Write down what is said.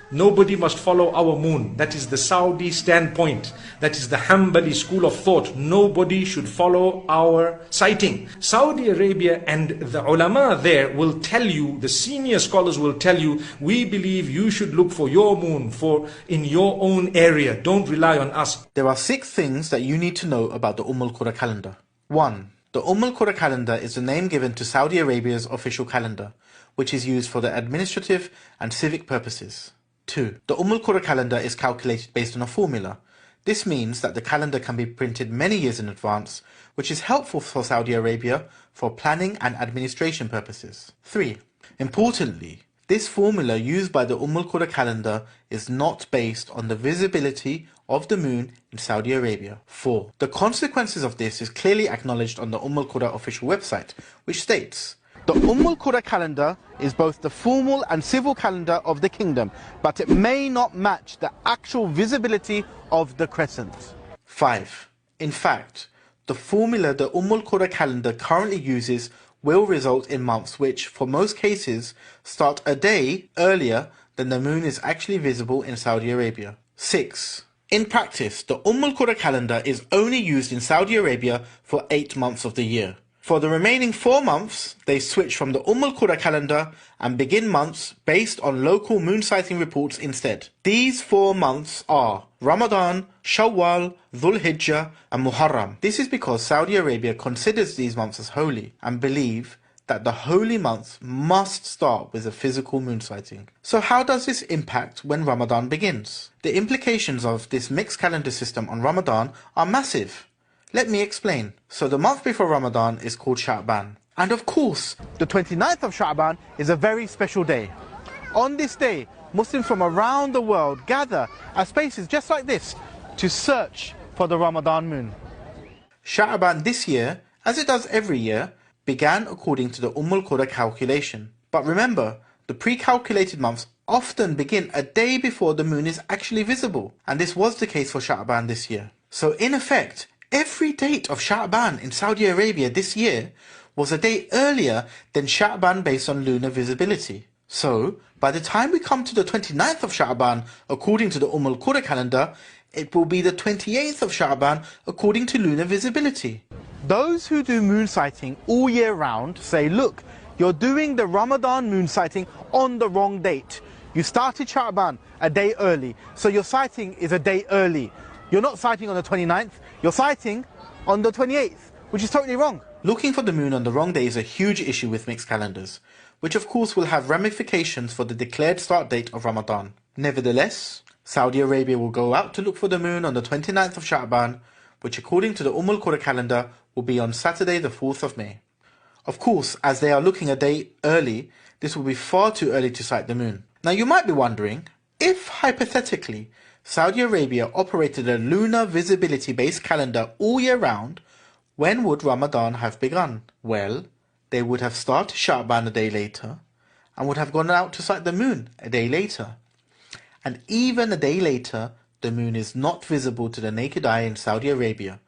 Nobody must follow our moon. That is the Saudi standpoint. That is the Hanbali school of thought. Nobody should follow our sighting. Saudi Arabia and the ulama there will tell you, the senior scholars will tell you, we believe you should look for your moon in your own area. Don't rely on us. There are 6 things that you need to know about the Al-Qura calendar. 1. The Al-Qura calendar is the name given to Saudi Arabia's official calendar, which is used for the administrative and civic purposes. 2. The Qura calendar is calculated based on a formula. This means that the calendar can be printed many years in advance, which is helpful for Saudi Arabia for planning and administration purposes. 3. Importantly, this formula used by the Qura calendar is not based on the visibility of the moon in Saudi Arabia. 4. The consequences of this is clearly acknowledged on the Qura official website, which states, the Qura calendar is both the formal and civil calendar of the kingdom, but it may not match the actual visibility of the crescent. 5. In fact, the formula the Qura calendar currently uses will result in months which, for most cases, start a day earlier than the moon is actually visible in Saudi Arabia. 6. In practice, the Qura calendar is only used in Saudi Arabia for 8 months of the year. For the remaining 4 months, they switch from the Qura calendar and begin months based on local moon sighting reports instead. These 4 months are Ramadan, Shawwal, Dhul Hijjah and Muharram. This is because Saudi Arabia considers these months as holy and believe that the holy months must start with a physical moon sighting. So how does this impact when Ramadan begins? The implications of this mixed calendar system on Ramadan are massive. Let me explain. So the month before Ramadan is called Sha'ban. And of course, the 29th of Sha'ban is a very special day. On this day, Muslims from around the world gather at spaces just like this to search for the Ramadan moon. Sha'ban this year, as it does every year, began according to the Qura calculation. But remember, the pre-calculated months often begin a day before the moon is actually visible. And this was the case for Sha'ban this year. So in effect, every date of Sha'ban in Saudi Arabia this year was a day earlier than Sha'ban based on lunar visibility. So, by the time we come to the 29th of Sha'ban according to the Qura calendar, it will be the 28th of Sha'ban according to lunar visibility. Those who do moon sighting all year round say, look, you're doing the Ramadan moon sighting on the wrong date. You started Sha'ban a day early, so your sighting is a day early. You're not sighting on the 29th, you're sighting on the 28th, which is totally wrong. Looking for the moon on the wrong day is a huge issue with mixed calendars, which of course will have ramifications for the declared start date of Ramadan. Nevertheless, Saudi Arabia will go out to look for the moon on the 29th of Sha'ban, which according to the Qura calendar will be on Saturday the 4th of May. Of course, as they are looking a day early, this will be far too early to sight the moon. Now you might be wondering, if hypothetically Saudi Arabia operated a lunar visibility-based calendar all year round, when would Ramadan have begun? Well, they would have started Sha'ban a day later and would have gone out to sight the moon a day later. And even a day later, the moon is not visible to the naked eye in Saudi Arabia,